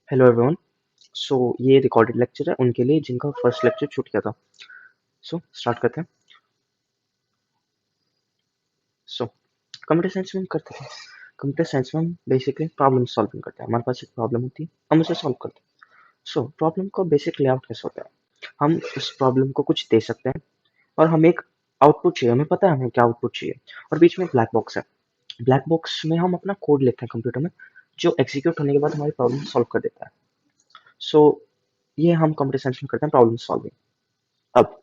Hello everyone. सो ये recorded lecture है उनके लिए जिनका फर्स्ट लेक्चर छूट गया था। सो स्टार्ट करते हैं। सो कंप्यूटर साइंस में हम करते हैं, कंप्यूटर साइंस में हम बेसिकली प्रॉब्लम सॉल्विंग करते हैं। हमारे पास एक प्रॉब्लम होती है, हम उसे सॉल्व करते हैं। सो प्रॉब्लम का बेसिक लेआउट कैसे होता है, हम उस प्रॉब्लम को कुछ दे सकते हैं और हमें एक आउटपुट चाहिए, हमें पता है हमें क्या आउटपुट चाहिए, और बीच में ब्लैक बॉक्स है। ब्लैक बॉक्स में हम अपना कोड लिखते हैं कंप्यूटर में, जो एग्जीक्यूट होने के बाद हमारी प्रॉब्लम सॉल्व कर देता है। सो ये हम कंप्यूटर साइंस में करते हैं प्रॉब्लम सॉल्विंग। अब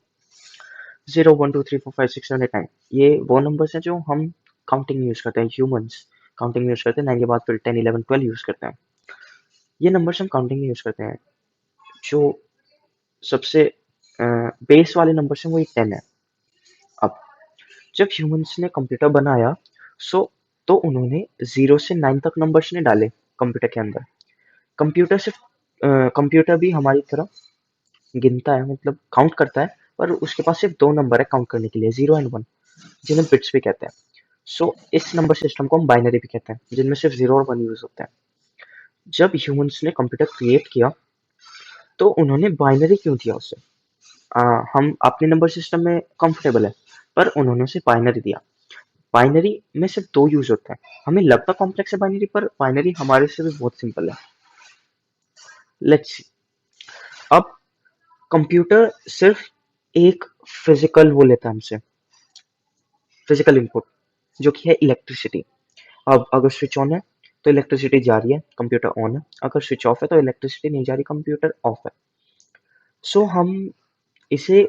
0 1 2 3 4 5 6 7 8 9 ये वो नंबर्स हैं जो हम काउंटिंग में यूज करते हैं। ह्यूमंस काउंटिंग में यूज करते हैं, 9 के बाद फिर 10 11 12 यूज करते हैं। ये नंबर्स हम काउंटिंग में यूज करते हैं। जो सबसे बेस वाले नंबर्स हैं वो 10 है। अब जब ह्यूमंस ने कंप्यूटर बनाया, सो तो उन्होंने 0 से 9 तक नंबर्स ने डाले कंप्यूटर के अंदर। कंप्यूटर सिर्फ कंप्यूटर भी हमारी तरह गिनता है, मतलब काउंट करता है, पर उसके पास सिर्फ दो नंबर है काउंट करने के लिए, 0 और 1, जिन्हें बिट्स भी कहते हैं। सो इस नंबर सिस्टम को हम बाइनरी भी कहते हैं, जिनमें सिर्फ 0 और 1 यूज होते हैं। जब ह्यूमंस ने कंप्यूटर क्रिएट किया तो उन्होंने बाइनरी क्यों दिया उसे? हम अपने नंबर सिस्टम में कंफर्टेबल है, पर उन्होंने उसे बाइनरी दिया। बाइनरी में सिर्फ दो यूज होते हैं। हमें लगता कॉम्प्लेक्स है बाइनरी, पर बाइनरी हमारे से भी बहुत सिंपल है। Let's see. अब कंप्यूटर सिर्फ एक फिजिकल वो लेता है हमसे, फिजिकल इनपुट, जो कि है इलेक्ट्रिसिटी। अब अगर स्विच ऑन है तो इलेक्ट्रिसिटी जा रही है, कंप्यूटर ऑन है। अगर स्विच ऑफ है तो इलेक्ट्रिसिटी नहीं जा रही, कंप्यूटर ऑफ है। सो हम इसे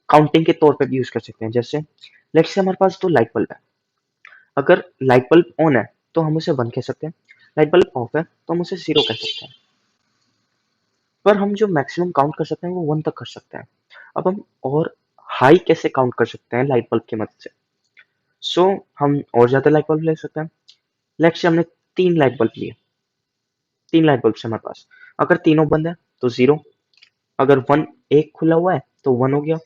काउंटिंग के तौर पे भी यूज कर सकते हैं। जैसे लेट्स से हमारे पास दो लाइट बल्ब है। अगर लाइट बल्ब ऑन है तो हम उसे 1 कह सकते हैं, लाइट बल्ब ऑफ है तो हम उसे 0 कह सकते हैं। पर हम जो मैक्सिमम काउंट कर सकते हैं वो 1 तक कर सकते हैं। अब हम और हाई कैसे काउंट कर सकते हैं लाइट बल्ब की मदद से? सो हम और ज्यादा लाइट बल्ब ले सकते हैं। लेट्स से हमने 3 लाइट बल्ब लिए, 3 लाइट बल्ब है हमारे पास। अगर तीनों बंद है तो 0। अगर एक खुला हुआ है तो 1 हो गया।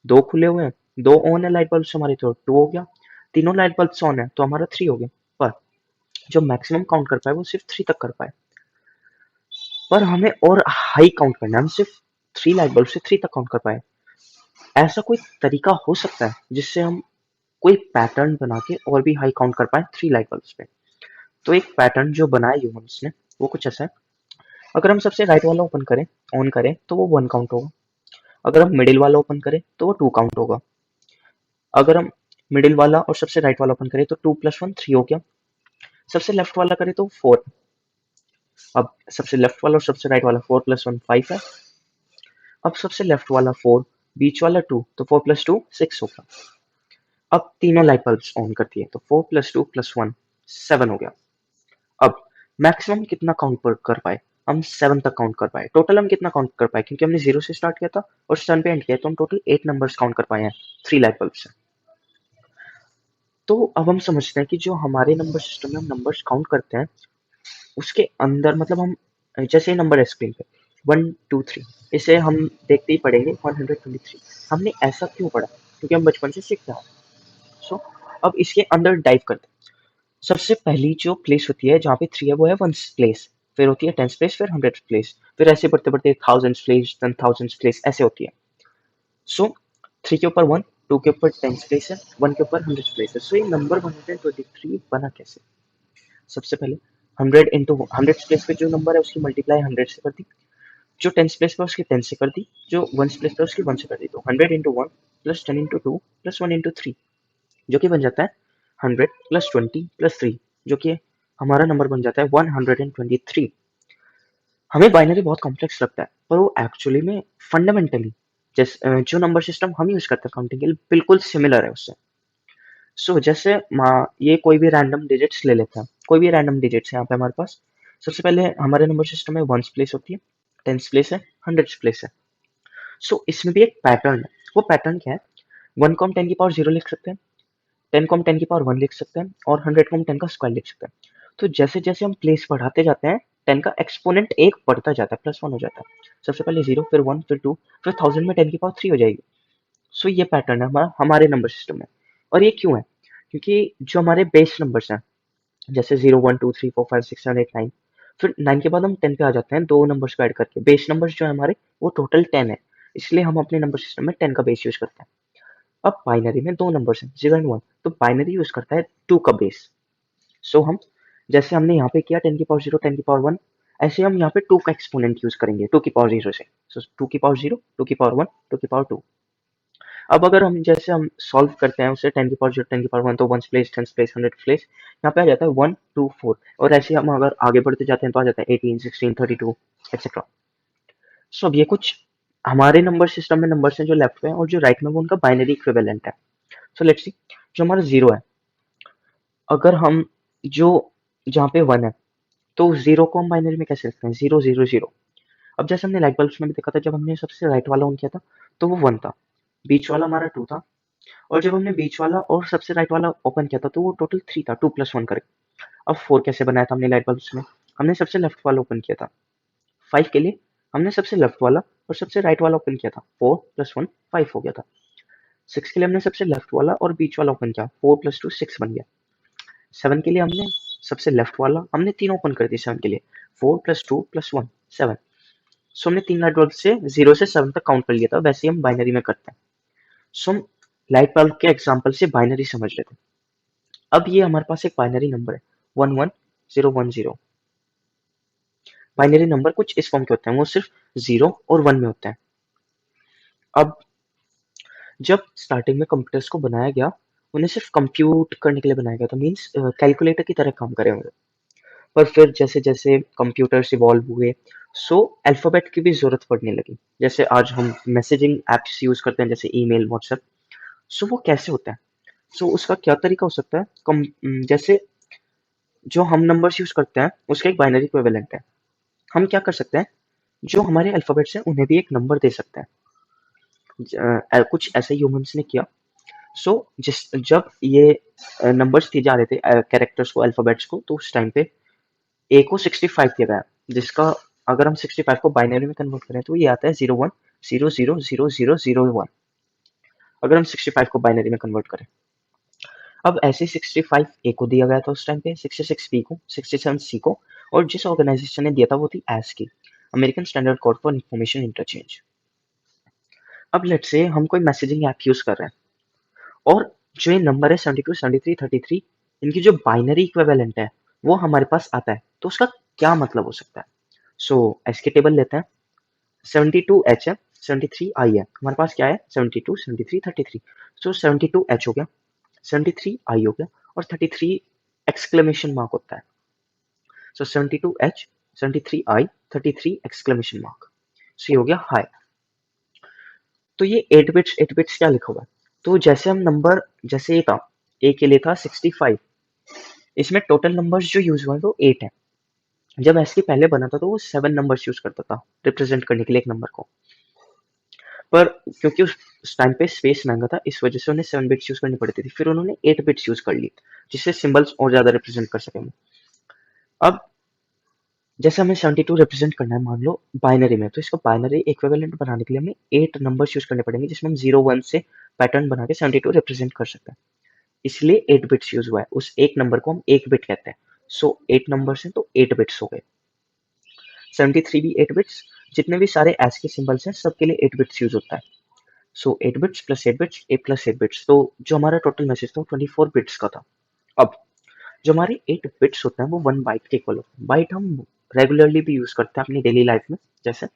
दो खुले हुए हैं, दो ऑन है लाइट बल्ब हमारी तो 2 हो गया। तीनों लाइट बल्ब ऑन है तो हमारा 3 हो गया। पर जो मैक्सिमम काउंट कर पाए वो सिर्फ 3 तक कर पाए। पर हमें और हाई काउंट करना है, हम सिर्फ 3 लाइट बल्ब से 3 तक काउंट कर पाए। ऐसा कोई तरीका हो सकता है जिससे हम कोई पैटर्न बना के और भी हाई काउंट कर पाए 3 लाइट बल्ब पे? तो एक पैटर्न जो बनाया ह्यूमंस ने वो कुछ ऐसा है। अगर हम सबसे राइट वाला ओपन करें, ऑन करें, तो वो 1 काउंट होगा। अगर हम मिडिल वाला ओपन करें तो वो 2 काउंट होगा। अगर हम मिडिल वाला और सबसे राइट वाला ओपन करें तो 2 + 1 3 हो गया। सबसे लेफ्ट वाला करें तो 4। अब सबसे लेफ्ट वाला और सबसे राइट वाला 4 + 1 5 है। अब सबसे लेफ्ट वाला 4, बीच वाला 2, तो 4 + 2 6 होगा। अब तीनों लाइट बल्ब्स ऑन करती है तो 4 + 2 + 1 7 हो गया। अब मैक्सिमम कितना काउंट कर पाए? हम 7 तक काउंट कर पाए। टोटल हम कितना काउंट कर पाए? क्योंकि हमने 0 से स्टार्ट किया था और 7 पे एंड किया, तो हम टोटल 8 नंबर्स काउंट कर पाए हैं 3 लाइट बल्ब से। तो अब हम समझते हैं कि जो हमारे नंबर सिस्टम में हम नंबर्स काउंट करते हैं उसके अंदर, मतलब हम जैसे ये नंबर है स्क्रीन पे 1 2 3, इसे हम देखते ही पढ़ेंगे 123। हमने ऐसा क्यों पढ़ा? क्योंकि हम बचपन से सीखते हैं। सो अब इसके अंदर डाइव करते हैं। सबसे पहली जो प्लेस होती है जहाँ पे 3 है वो है वंस प्लेस, फिर होती है टेंस प्लेस, फिर 100 प्लेस, फिर ऐसे बढ़ते बढ़ते थाउजेंड्स प्लेस, 10,000 प्लेस ऐसे होती है। सो 3 के ऊपर 1, 2 के ऊपर टेंस प्लेस है, 1 के ऊपर 100 प्लेस है। सो ये नंबर 123 बना कैसे? सबसे पहले 100 इंटू 100 प्लेस पे जो नंबर है उसकी मल्टीप्लाई 100 से कर दी, जो टेंस प्लेस पे उसकी 10 से कर दी, जो वंस प्लेस पे उसकी 1 से कर दी। तो 100 into 1 plus 10 into 2 plus 1 into 3, जो कि बन जाता है 100 प्लस 20 प्लस 3, जो कि हमारा नंबर बन जाता है 123। हमें बाइनरी बहुत कॉम्प्लेक्स लगता है, पर वो एक्चुअली में फंडामेंटली जो नंबर सिस्टम हम यूज करते हैं काउंटिंग के लिए बिल्कुल सिमिलर है उससे। जैसे ये कोई भी रैंडम डिजिट्स ले लेते हैं, कोई भी रैंडम डिजिट्स है यहाँ पे हमारे पास। सबसे पहले हमारे नंबर सिस्टम में वंस प्लेस होती है, टेंस प्लेस है, 100 प्लेस है। इसमें भी एक पैटर्न है। वो पैटर्न क्या है? 1 को हम 10 की पावर 0 लिख सकते हैं, 10 को हम 10 की पावर 1 लिख सकते हैं, और 100 को हम 10 का स्क्वायर लिख सकते हैं। तो जैसे जैसे हम प्लेस बढ़ाते जाते हैं 10 का एक्सपोनेंट एक बढ़ता जाता है, +1 हो जाता है। सबसे पहले 0, फिर 1, फिर 2, फिर 1000 में 10 की पावर 3 हो जाएगी। ये पैटर्न है हमारा हमारे नंबर सिस्टम में। और ये क्यों है? क्योंकि जो हमारे बेस नंबर्स हैं, जैसे 0 1 2 3 4 5 6 7 8 9, फिर 9 के बाद हम 10 पे आ जाते हैं, 2 नंबर्स को ऐड करके। बेस नंबर्स जो है हमारे वो टोटल 10 है, इसलिए हम अपने नंबर सिस्टम में 10 का बेस यूज करते हैं। अब बाइनरी में 2 नंबर्स हैं, 0 एंड 1, तो बाइनरी यूज करता है 2 का बेस। सो हम जैसे हमने यहाँ पे किया 10 की पावर 0, 10 की पावर 1, ऐसे हम यहाँ पे 2 का एक्सपोनेंट यूज करेंगे 2 की पावर 0 से। सो 2 की पावर 0, 2 की पावर 1, 2 की पावर 2। अब अगर हम जैसे हम सॉल्व करते हैं उसे 10 की पावर 0, 10 की पावर 1, तो 1 प्लेस, 10 प्लेस, 100 प्लेस, यहाँ पे आ जाता है 1, 2, 4। और ऐसे हम अगर आगे बढ़ते जाते हैं तो आ जाता है 18, 16, 32 एक्सेट्रा। सो अब ये कुछ हमारे नंबर सिस्टम में नंबर्स हैं जो लेफ्ट में और जो राइट में वो उनका बाइनरी इक्विवेलेंट है। सो लेट्स सी, जो हमारा 0 है, अगर हम जो जहाँ पे 1 है, तो 0 को हम बाइनरी में कैसे लिखते हैं? 0, 0, 0। अब जैसे हमने लाइट बल्ब्स में भी देखा था, जब हमने सबसे राइट वाला ऑन किया था तो वो 1 था, बीच वाला हमारा 2 था, और जब हमने बीच वाला और सबसे राइट वाला ओपन किया था तो वो टोटल 3 था, 2 प्लस 1 करके। अब 4 कैसे बनाया था हमने लाइट बल्ब्स में? हमने सबसे लेफ्ट वाला ओपन किया था। 5 के लिए हमने सबसे लेफ्ट वाला और सबसे राइट वाला ओपन किया था, 4 प्लस 1 5 हो गया था। 6 के लिए हमने सबसे लेफ्ट वाला और बीच वाला ओपन किया, 4 प्लस 2 6 बन गया। 7 के लिए हमने सबसे लेफ्ट वाला हमने तीन ओपन कर दी 7 के लिए, 4 प्लस 2 प्लस 1 7। सो हमने 3 लाइट बल्ब से 0 से 7 तक काउंट कर लिया था, वैसे ही हम बाइनरी में करते हैं। सो हम लाइट बल्ब के एग्जाम्पल से बाइनरी समझ लेते हैं। अब ये हमारे पास एक बाइनरी नंबर है 11010। बाइनरी नंबर कुछ इस फॉर्म के होते हैं, वो सिर्फ 0 और 1 में होते हैं। अब जब स्टार्टिंग में कंप्यूटर्स को बनाया गया, उन्हें सिर्फ कंप्यूट करने के लिए बनाया गया था, मीन्स कैलकुलेटर की तरह काम करे होंगे। पर फिर जैसे जैसे कंप्यूटर्स इवॉल्व हुए, सो अल्फाबेट की भी जरूरत पड़ने लगी। जैसे आज हम मैसेजिंग एप्स यूज करते हैं, जैसे ईमेल, व्हाट्सएप। सो वो कैसे होता है? सो उसका क्या तरीका हो सकता है? जैसे जो हम नंबर्स यूज करते हैं उसका एक बाइनरी इक्विवेलेंट है। हम क्या कर सकते हैं, जो हमारे अल्फाबेट्स हैं उन्हें भी एक नंबर दे सकते हैं। कुछ ऐसे ह्यूमंस ने किया। सो जिस जब ये नंबर्स दिए जा रहे थे, कैरेक्टर्स को, अल्फाबेट्स को, तो उस टाइम पे ए को 65 दिया गया, जिसका अगर हम 65 को बाइनरी में कन्वर्ट करें तो ये आता है 01000001, अगर हम 65 को बाइनरी में कन्वर्ट करें। अब ऐसे 65 ए को दिया गया था उस टाइम पे, 66 बी को, 67 सी को, और जिस ऑर्गेनाइजेशन ने दिया था वो थी ASCII, American standard code for information interchange. अब लेट्स से हम कोई मैसेजिंग ऐप यूज कर रहे हैं, और जो ये नंबर है 72, 73, 33, इनकी जो बाइनरी इक्विवेलेंट है वो हमारे पास आता है, तो उसका क्या मतलब हो सकता है? सो एसके टेबल लेते हैं। 72H है, 73I है, हमारे पास क्या है? 72, 73, 33। सो 72H हो गया, 73I हो गया, और 33 एक्सक्लेमेशन मार्क होता है। सो 72H, 73I, 33 एक्सक्लेमेशन मार्क। सो ये हो गया हाई। तो ये 8 बिट्स क्या लिखा हुआ है? तो जैसे हम नंबर, जैसे ये था, ए के लिए था 65, इसमें टोटल नंबर्स जो यूज हुए हैं वो 8 है। जब एसकी पहले बना था तो वो 7 नंबर्स यूज करता था रिप्रेजेंट करने के लिए एक नंबर को, पर क्योंकि उस टाइम पे स्पेस महंगा था, इस वजह से उन्हें 7 बिट्स यूज करनी पड़ती थी। फिर उन्होंने 8 बिट्स यूज कर ली, जिससे सिंबल्स और ज्यादा रिप्रेजेंट कर सकेंगे। अब जैसे हमें 72 रिप्रेजेंट करना है मान लो बाइनरी में, तो इसको बाइनरी इक्विवेलेंट बनाने के लिए हमें 8 नंबर्स यूज करने पड़ेंगे, जिसमें हम 0 1 से पैटर्न बना के 72 रिप्रेजेंट कर सकते हैं। इसलिए 8 बिट्स यूज हुआ है, उस एक नंबर को हम 1 बिट कहते हैं। सो 8 नंबर्स हैं तो 8 बिट्स हो गए। 73 भी 8 बिट्स, जितने भी सारे एस के सिंबल्स हैं सबके लिए 8 बिट्स यूज होता है। सो 8 bits plus 8 bits, 8 plus 8 bits, तो जो हमारा टोटल मैसेज था वो 24 बिट्स का था। अब जो हमारे 8 बिट्स होते हैं वो 1 बाइट के इक्वल होते हैं। बाइट हम रेगुलरली भी यूज करते हैं अपनी डेली लाइफ में, जैसे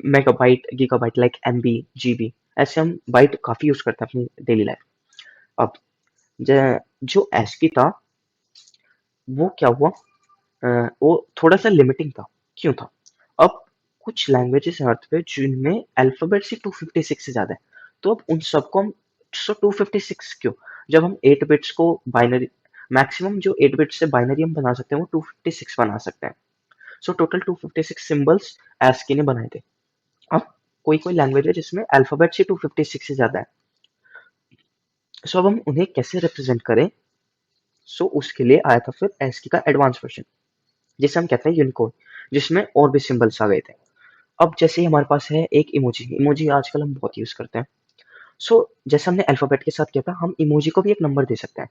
megabyte, gigabyte, like MB, GB, ऐसे हम बाइट काफी यूज करते हैं अपनी डेली लाइफ। अब जो ASCII था वो क्या हुआ, वो थोड़ा सा लिमिटिंग था। क्यों था? अब कुछ लैंग्वेजेस हैं अर्थ पे जिनमें अल्फाबेट से 256 से ज्यादा है, तो अब उन सबको हम, सो 256 क्यों? जब हम 8 बिट्स को बाइनरी, मैक्सिमम जो 8 बिट्स से बाइनरी हम बना सकते हैं वो 256 बना सकते हैं। सो टोटल 256 सिंबल्स ASCII ने बनाए थे। अब कोई कोई लैंग्वेज है जिसमें अल्फाबेट से 256 से ज्यादा है, सो अब हम उन्हें कैसे रिप्रेजेंट करें? सो उसके लिए आया था फिर ASCII का एडवांस वर्जन, जिसे हम कहते हैं यूनिकोड, जिसमें और भी सिंबल्स आ गए थे। अब जैसे ही हमारे पास है एक इमोजी, इमोजी आजकल हम बहुत यूज करते हैं। सो जैसे हमने अल्फाबेट के साथ किया था, हम इमोजी को भी एक नंबर दे सकते हैं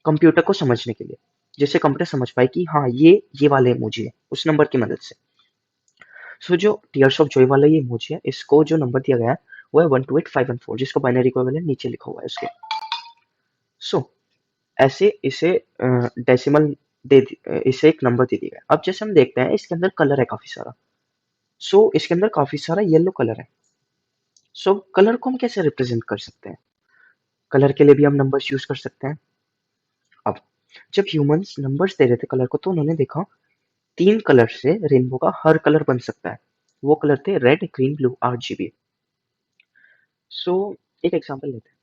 कंप्यूटर को समझने के लिए। जिससे कंप्यूटर समझ पाए कि हाँ ये वाले इमोजी है उस नंबर की मदद से। सो जो टीयर्स ऑफ जॉय वाला ये इमोजी है, इसको जो नंबर दिया गया है वो है 128514, जिसको बाइनरी इक्विवेलेंट नीचे लिखा हुआ है उसके। सो ऐसे इसे डेसिमल इसे एक नंबर दे दिया गया। अब जैसे हम देखते हैं इसके अंदर कलर है काफी सारा। सो इसके अंदर काफी सारा येलो कलर है। सो कलर को हम कैसे रिप्रेजेंट कर सकते हैं? कलर के लिए भी हम नंबर्स यूज कर सकते हैं। अब जब ह्यूमंस नंबर्स दे रहे थे कलर को, तो उन्होंने देखा 3 कलर से रेनबो का हर कलर बन सकता है। वो कलर थे रेड, ग्रीन, ब्लू, RGB। सो एक एग्जांपल लेते हैं।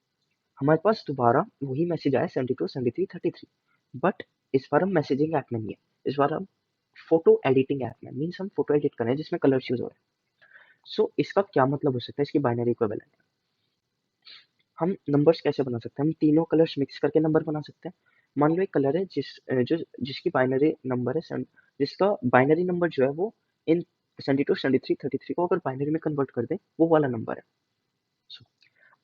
हमारे पास दोबारा वही मैसेज आया 72, 73, 33, बट इस बार हम मैसेजिंग ऐप में नहीं है, इस बार हम फोटो एडिटिंग ऐप में, मीन्स हम फोटो एडिट कर रहे हैं जिसमें कलर्स यूज हो रहे हैं। सो इसका क्या मतलब हो सकता है, इसकी बाइनरी इक्विवेलेंट। हम नंबर्स कैसे बना सकते हैं? हम तीनों कलर्स मिक्स करके नंबर बना सकते हैं। मान लो एक कलर है जिसकी बाइनरी नंबर है जिसका बाइनरी नंबर जो है वो इन 72, 73, 33 को अगर बाइनरी में कन्वर्ट कर दे, वो वाला नंबर है। सो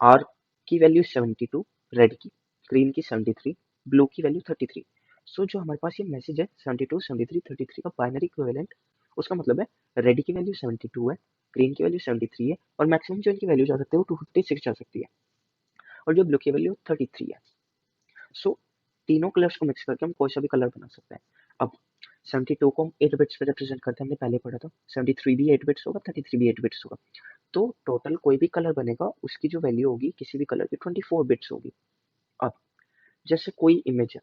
आर की वैल्यू 72, रेड की, ग्रीन की 73, ब्लू की वैल्यू 33। सो जो हमारे पास ये मैसेज है 72, 73, 33 का बाइनरी इक्विवेलेंट, उसका मतलब है रेड की वैल्यू 72 है, ग्रीन की वैल्यू 73 है, और मैक्सिमम जो इनकी वैल्यू जा सकती है वो 256 जा सकती है, और जो ब्लू की वैल्यू 33 है। सो तीनों कलर्स को मिक्स करके हम कोई सा भी कलर बना सकते हैं। अब 72 को हम 8 बिट्स पे रिप्रेजेंट करते हैं, हमने पहले पढ़ा था। 73 भी 8 बिट्स होगा, 33 भी 8 बिट्स होगा। तो टोटल कोई भी कलर बनेगा उसकी जो वैल्यू होगी किसी भी कलर की 24 बिट्स होगी। अब जैसे कोई इमेज है,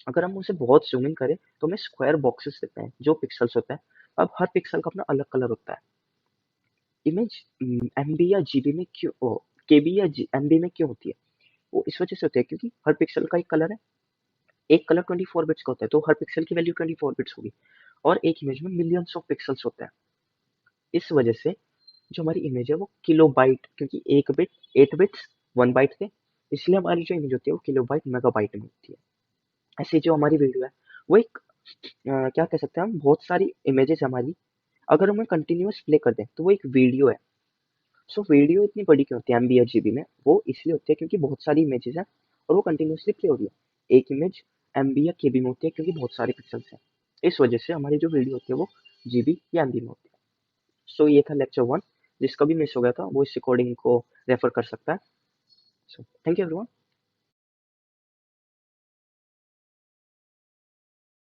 अगर हम उसे बहुत जूम इन करें तो हमें स्क्वायर बॉक्सेस दिखते हैं जो पिक्सल्स होता है। अब हर पिक्सल का अपना अलग कलर होता है। इमेज एमबी या जीबी में क्यों, केबी या एमबी में क्यों होती है? वो इस वजह से होती है क्योंकि हर पिक्सल का एक कलर है। एक कलर 24 बिट्स का होता है, तो हर पिक्सल की वैल्यू 24 बिट्स होगी, और एक इमेज में मिलियंस ऑफ पिक्सल्स होते हैं। इस वजह से जो हमारी इमेज है वो किलो बाइट, क्योंकि एक बिट 8 बिट्स 1 बाइट थे, इसलिए हमारी जो इमेज होती है वो किलो बाइट मेगा बाइट में होती है। ऐसे जो हमारी वीडियो है वो एक क्या कह सकते हैं हम, बहुत सारी इमेजेस हमारी अगर हमें कंटिन्यूअस प्ले कर दें तो वो एक वीडियो है। सो वीडियो इतनी बड़ी क्यों होती है एमबी या जीबी में? वो इसलिए होती है क्योंकि बहुत सारी इमेजेस हैं और वो कंटिन्यूअसली प्ले हो रही है। एक इमेज एमबी या केबी में होती है क्योंकि बहुत सारे पिक्सल्स हैं। इस वजह से हमारी जो वीडियो होती है वो जीबी या एमबी में होती है। सो ये था लेक्चर 1। जिसका भी मिस हो गया था वो इस रिकॉर्डिंग को रेफर कर सकता है। So thank you everyone.